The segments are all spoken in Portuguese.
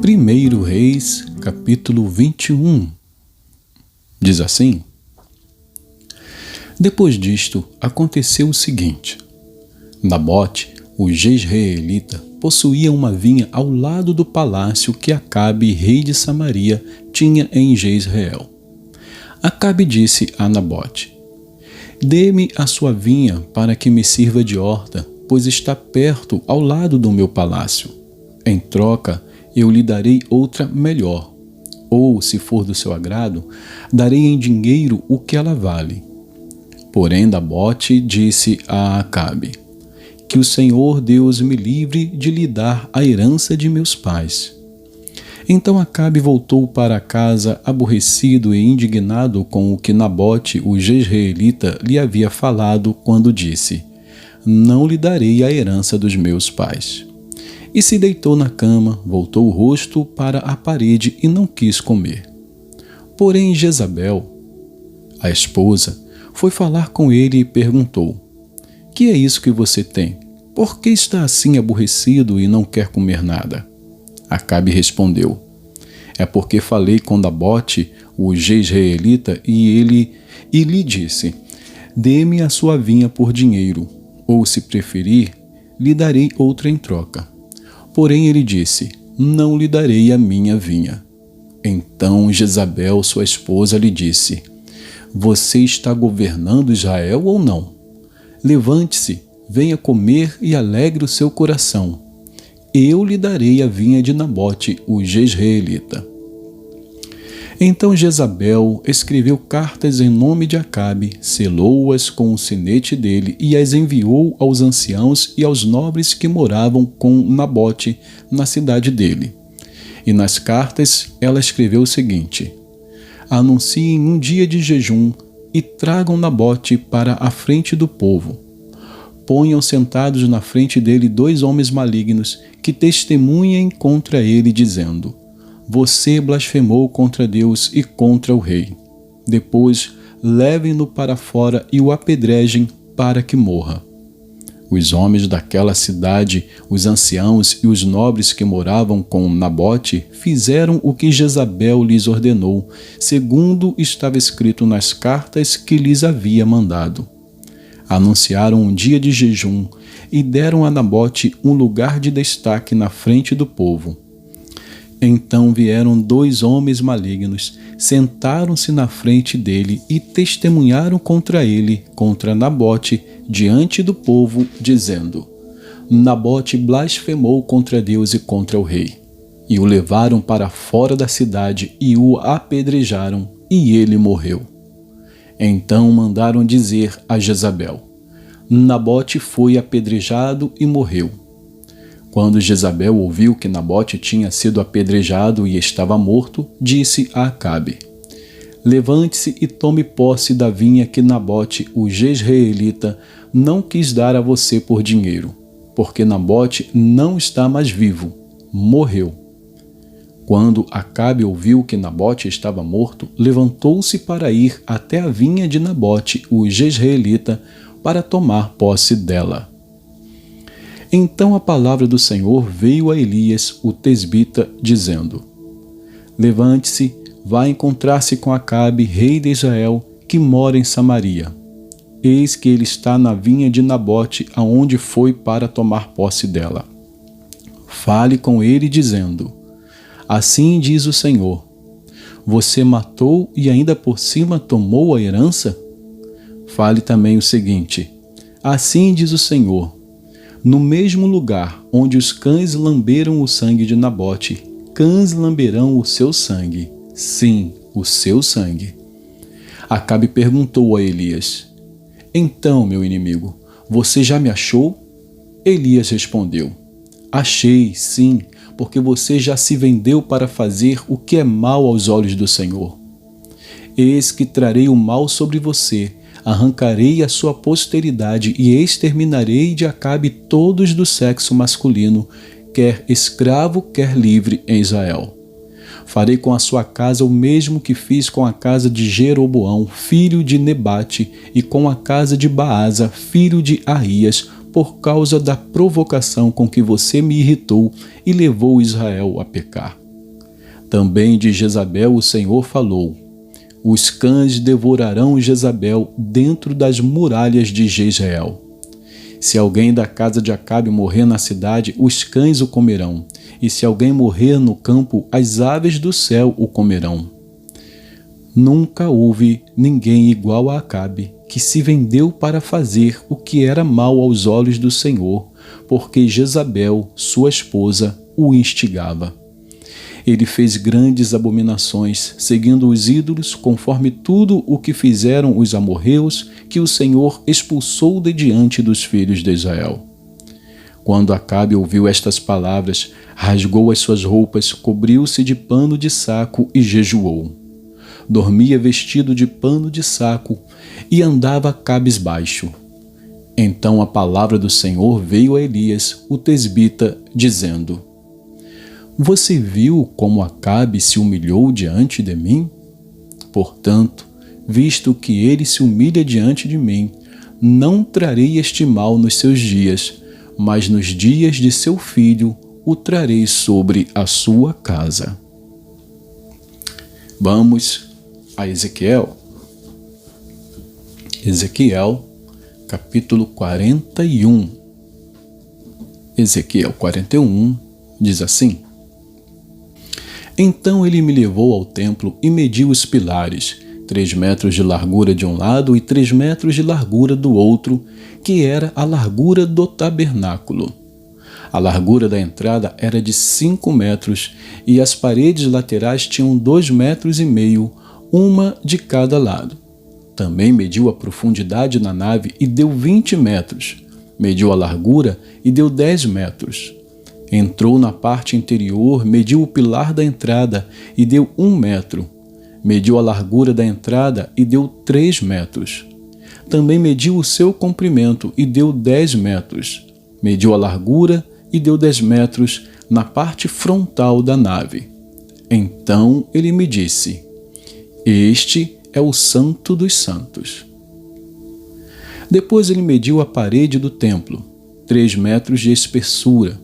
Primeiro Reis, capítulo 21. Diz assim: Depois disto, aconteceu o seguinte. Nabote, o jezreelita, possuía uma vinha ao lado do palácio que Acabe, rei de Samaria, tinha em Jezreel. Acabe disse a Nabote: Dê-me a sua vinha para que me sirva de horta, pois está perto ao lado do meu palácio. Em troca, eu lhe darei outra melhor, ou, se for do seu agrado, darei em dinheiro o que ela vale. Porém, Nabote disse a Acabe: Que o Senhor Deus me livre de lhe dar a herança de meus pais. Então Acabe voltou para casa aborrecido e indignado com o que Nabote, o jezreelita, lhe havia falado quando disse: Não lhe darei a herança dos meus pais. E se deitou na cama, voltou o rosto para a parede e não quis comer. Porém Jezabel, a esposa, foi falar com ele e perguntou: Que é isso que você tem? Por que está assim aborrecido e não quer comer nada? Acabe respondeu: É porque falei com Nabote, o jezreelita, e lhe disse: Dê-me a sua vinha por dinheiro, ou, se preferir, lhe darei outra em troca. Porém ele disse: Não lhe darei a minha vinha. Então Jezabel, sua esposa, lhe disse: Você está governando Israel ou não? Levante-se, venha comer e alegre o seu coração. Eu lhe darei a vinha de Nabote, o jezreelita. Então Jezabel escreveu cartas em nome de Acabe, selou-as com o sinete dele e as enviou aos anciãos e aos nobres que moravam com Nabote na cidade dele. E nas cartas ela escreveu o seguinte: Anunciem um dia de jejum e tragam Nabote para a frente do povo. Ponham sentados na frente dele 2 homens malignos que testemunhem contra ele, dizendo: Você blasfemou contra Deus e contra o rei. Depois, levem-no para fora e o apedrejem para que morra. Os homens daquela cidade, os anciãos e os nobres que moravam com Nabote, fizeram o que Jezabel lhes ordenou, segundo estava escrito nas cartas que lhes havia mandado. Anunciaram um dia de jejum e deram a Nabote um lugar de destaque na frente do povo. Então vieram 2 homens malignos, sentaram-se na frente dele e testemunharam contra ele, contra Nabote, diante do povo, dizendo: Nabote blasfemou contra Deus e contra o rei. E o levaram para fora da cidade e o apedrejaram, e ele morreu. Então mandaram dizer a Jezabel: Nabote foi apedrejado e morreu. Quando Jezabel ouviu que Nabote tinha sido apedrejado e estava morto, disse a Acabe: Levante-se e tome posse da vinha que Nabote, o jezreelita, não quis dar a você por dinheiro, porque Nabote não está mais vivo, morreu. Quando Acabe ouviu que Nabote estava morto, levantou-se para ir até a vinha de Nabote, o jezreelita, para tomar posse dela. Então a palavra do Senhor veio a Elias, o tesbita, dizendo: Levante-se, vá encontrar-se com Acabe, rei de Israel, que mora em Samaria. Eis que ele está na vinha de Nabote, aonde foi para tomar posse dela. Fale com ele, dizendo: Assim diz o Senhor: Você matou e ainda por cima tomou a herança? Fale também o seguinte: Assim diz o Senhor: No mesmo lugar onde os cães lamberam o sangue de Nabote, cães lamberão o seu sangue, sim, o seu sangue. Acabe perguntou a Elias: Então, meu inimigo, você já me achou? Elias respondeu: Achei, sim, porque você já se vendeu para fazer o que é mal aos olhos do Senhor. Eis que trarei o mal sobre você, arrancarei a sua posteridade e exterminarei de Acabe todos do sexo masculino, quer escravo, quer livre em Israel. Farei com a sua casa o mesmo que fiz com a casa de Jeroboão, filho de Nebate, e com a casa de Baasa, filho de Ahias, por causa da provocação com que você me irritou e levou Israel a pecar. Também de Jezabel o Senhor falou: os cães devorarão Jezabel dentro das muralhas de Jezreel. Se alguém da casa de Acabe morrer na cidade, os cães o comerão, e se alguém morrer no campo, as aves do céu o comerão. Nunca houve ninguém igual a Acabe, que se vendeu para fazer o que era mal aos olhos do Senhor, porque Jezabel, sua esposa, o instigava. Ele fez grandes abominações, seguindo os ídolos, conforme tudo o que fizeram os amorreus, que o Senhor expulsou de diante dos filhos de Israel. Quando Acabe ouviu estas palavras, rasgou as suas roupas, cobriu-se de pano de saco e jejuou. Dormia vestido de pano de saco e andava cabisbaixo. Então a palavra do Senhor veio a Elias, o tesbita, dizendo: você viu como Acabe se humilhou diante de mim? Portanto, visto que ele se humilha diante de mim, não trarei este mal nos seus dias, mas nos dias de seu filho o trarei sobre a sua casa. Vamos a Ezequiel. Ezequiel, capítulo 41. Ezequiel 41 diz assim: então ele me levou ao templo e mediu os pilares, 3 metros de largura de um lado e 3 metros de largura do outro, que era a largura do tabernáculo. A largura da entrada era de 5 metros e as paredes laterais tinham 2,5 metros, uma de cada lado. Também mediu a profundidade na nave e deu 20 metros. Mediu a largura e deu 10 metros. Entrou na parte interior, mediu o pilar da entrada e deu 1 metro. Mediu a largura da entrada e deu 3 metros. Também mediu o seu comprimento e deu 10 metros. Mediu a largura e deu 10 metros na parte frontal da nave. Então ele me disse: este é o Santo dos Santos. Depois ele mediu a parede do templo, 3 metros de espessura.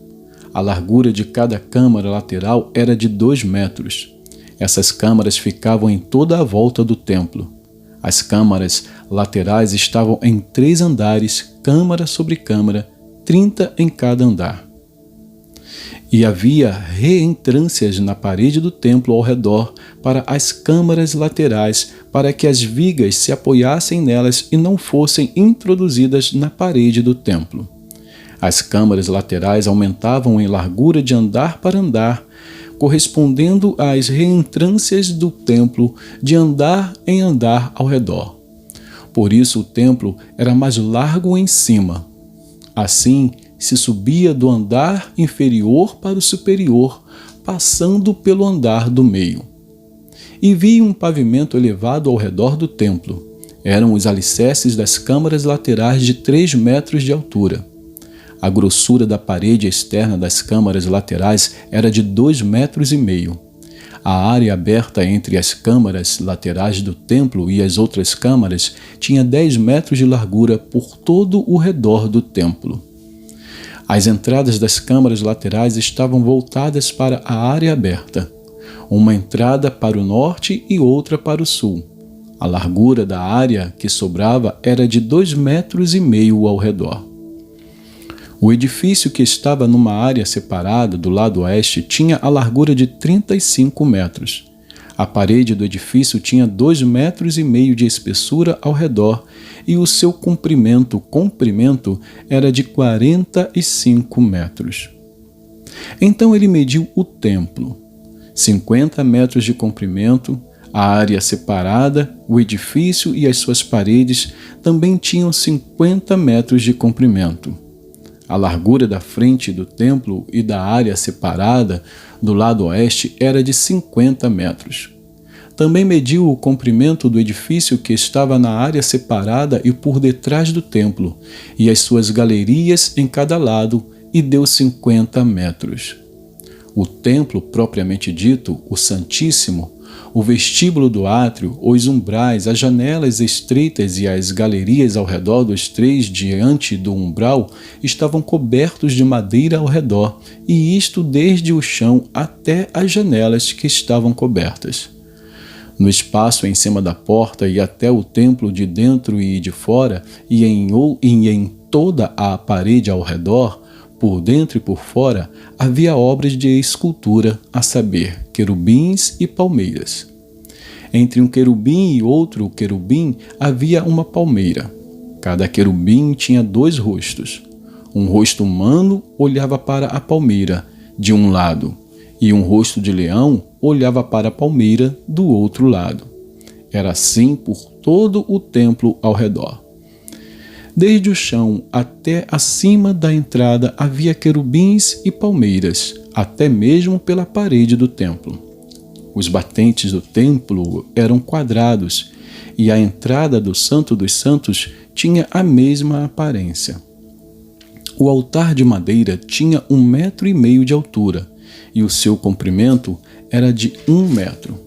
A largura de cada câmara lateral era de 2 metros. Essas câmaras ficavam em toda a volta do templo. As câmaras laterais estavam em 3 andares, câmara sobre câmara, 30 em cada andar. E havia reentrâncias na parede do templo ao redor para as câmaras laterais, para que as vigas se apoiassem nelas e não fossem introduzidas na parede do templo. As câmaras laterais aumentavam em largura de andar para andar, correspondendo às reentrâncias do templo de andar em andar ao redor. Por isso o templo era mais largo em cima. Assim, se subia do andar inferior para o superior, passando pelo andar do meio. E vi um pavimento elevado ao redor do templo. Eram os alicerces das câmaras laterais de 3 metros de altura. A grossura da parede externa das câmaras laterais era de 2,5 metros. A área aberta entre as câmaras laterais do templo e as outras câmaras tinha 10 metros de largura por todo o redor do templo. As entradas das câmaras laterais estavam voltadas para a área aberta, uma entrada para o norte e outra para o sul. A largura da área que sobrava era de 2,5 metros ao redor. O edifício que estava numa área separada do lado oeste tinha a largura de 35 metros. A parede do edifício tinha 2,5 metros de espessura ao redor e o seu comprimento era de 45 metros. Então ele mediu o templo, 50 metros de comprimento, a área separada, o edifício e as suas paredes também tinham 50 metros de comprimento. A largura da frente do templo e da área separada do lado oeste era de 50 metros. Também mediu o comprimento do edifício que estava na área separada e por detrás do templo, e as suas galerias em cada lado, e deu 50 metros. O templo propriamente dito, o Santíssimo, o vestíbulo do átrio, os umbrais, as janelas estreitas e as galerias ao redor dos três diante do umbral estavam cobertos de madeira ao redor, e isto desde o chão até as janelas que estavam cobertas. No espaço em cima da porta e até o templo de dentro e de fora, e em toda a parede ao redor, por dentro e por fora, havia obras de escultura, a saber, querubins e palmeiras. Entre um querubim e outro querubim havia uma palmeira. Cada querubim tinha 2 rostos. Um rosto humano olhava para a palmeira, de um lado, e um rosto de leão olhava para a palmeira, do outro lado. Era assim por todo o templo ao redor. Desde o chão até acima da entrada havia querubins e palmeiras, até mesmo pela parede do templo. Os batentes do templo eram quadrados, e a entrada do Santo dos Santos tinha a mesma aparência. O altar de madeira tinha 1,5 metro de altura, e o seu comprimento era de 1 metro.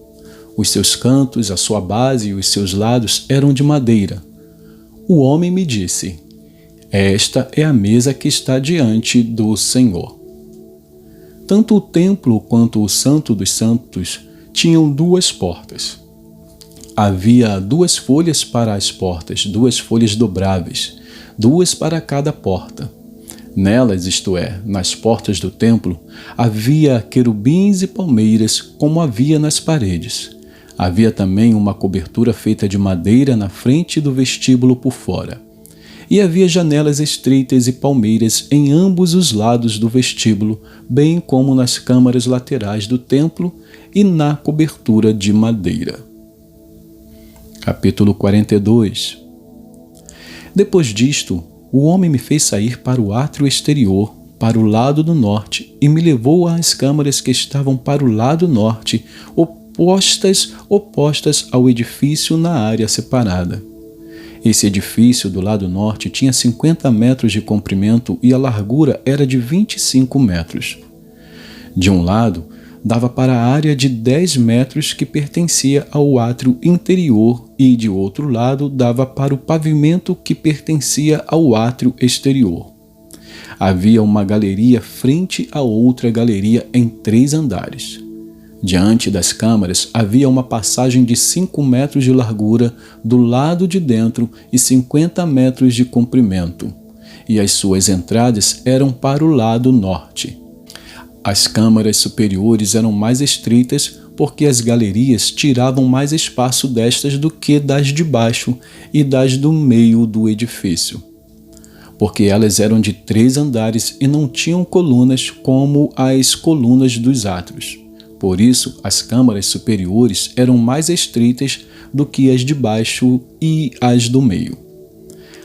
Os seus cantos, a sua base e os seus lados eram de madeira. O homem me disse: esta é a mesa que está diante do Senhor. Tanto o templo quanto o Santo dos Santos tinham 2 portas. Havia 2 folhas para as portas, 2 folhas dobráveis, 2 para cada porta. Nelas, isto é, nas portas do templo, havia querubins e palmeiras, como havia nas paredes. Havia também uma cobertura feita de madeira na frente do vestíbulo por fora. E havia janelas estreitas e palmeiras em ambos os lados do vestíbulo, bem como nas câmaras laterais do templo e na cobertura de madeira. Capítulo 42. Depois disto, o homem me fez sair para o átrio exterior, para o lado do norte, e me levou às câmaras que estavam para o lado norte, opostas ao edifício na área separada. Esse edifício do lado norte tinha 50 metros de comprimento e a largura era de 25 metros. De um lado, dava para a área de 10 metros que pertencia ao átrio interior e de outro lado dava para o pavimento que pertencia ao átrio exterior. Havia uma galeria frente a outra galeria em 3 andares. Diante das câmaras havia uma passagem de 5 metros de largura do lado de dentro e 50 metros de comprimento, e as suas entradas eram para o lado norte. As câmaras superiores eram mais estreitas porque as galerias tiravam mais espaço destas do que das de baixo e das do meio do edifício, porque elas eram de 3 andares e não tinham colunas como as colunas dos átrios. Por isso, as câmaras superiores eram mais estreitas do que as de baixo e as do meio.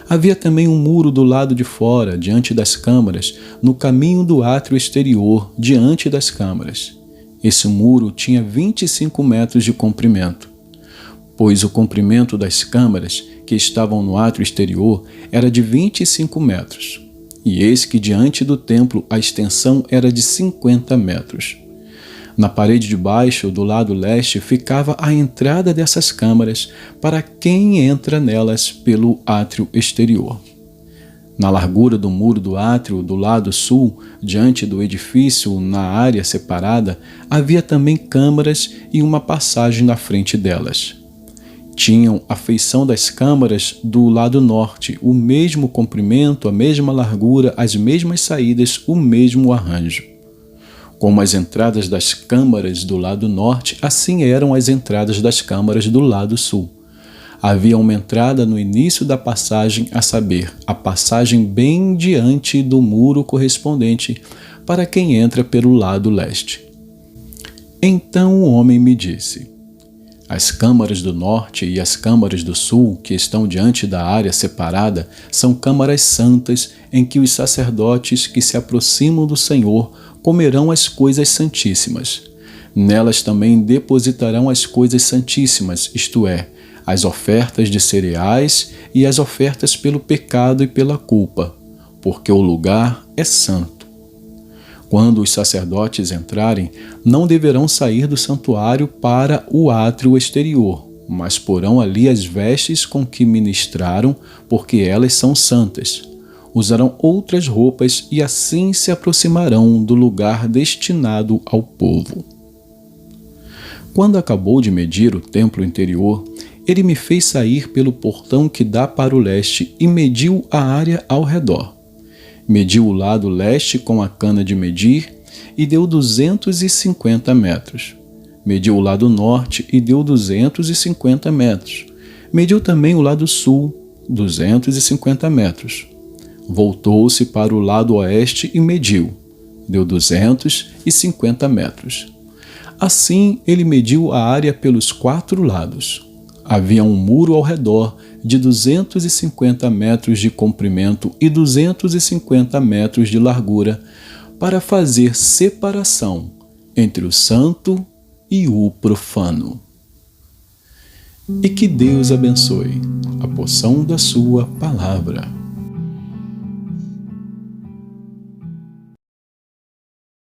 Havia também um muro do lado de fora, diante das câmaras, no caminho do átrio exterior, diante das câmaras. Esse muro tinha 25 metros de comprimento, pois o comprimento das câmaras que estavam no átrio exterior era de 25 metros. E eis que diante do templo a extensão era de 50 metros. Na parede de baixo, do lado leste, ficava a entrada dessas câmaras para quem entra nelas pelo átrio exterior. Na largura do muro do átrio, do lado sul, diante do edifício, na área separada, havia também câmaras e uma passagem na frente delas. Tinham a feição das câmaras do lado norte, o mesmo comprimento, a mesma largura, as mesmas saídas, o mesmo arranjo. Como as entradas das câmaras do lado norte, assim eram as entradas das câmaras do lado sul. Havia uma entrada no início da passagem, a saber, a passagem bem diante do muro correspondente para quem entra pelo lado leste. Então o homem me disse: as câmaras do norte e as câmaras do sul, que estão diante da área separada, são câmaras santas em que os sacerdotes que se aproximam do Senhor comerão as coisas santíssimas. Nelas também depositarão as coisas santíssimas, isto é, as ofertas de cereais e as ofertas pelo pecado e pela culpa, porque o lugar é santo. Quando os sacerdotes entrarem, não deverão sair do santuário para o átrio exterior, mas porão ali as vestes com que ministraram, porque elas são santas. Usarão outras roupas e assim se aproximarão do lugar destinado ao povo. Quando acabou de medir o templo interior, ele me fez sair pelo portão que dá para o leste e mediu a área ao redor. Mediu o lado leste com a cana de medir e deu 250 metros. Mediu o lado norte e deu 250 metros. Mediu também o lado sul, 250 metros. Voltou-se para o lado oeste e mediu. Deu 250 metros. Assim, ele mediu a área pelos 4 lados. Havia um muro ao redor de 250 metros de comprimento e 250 metros de largura para fazer separação entre o santo e o profano. E que Deus abençoe a porção da sua palavra.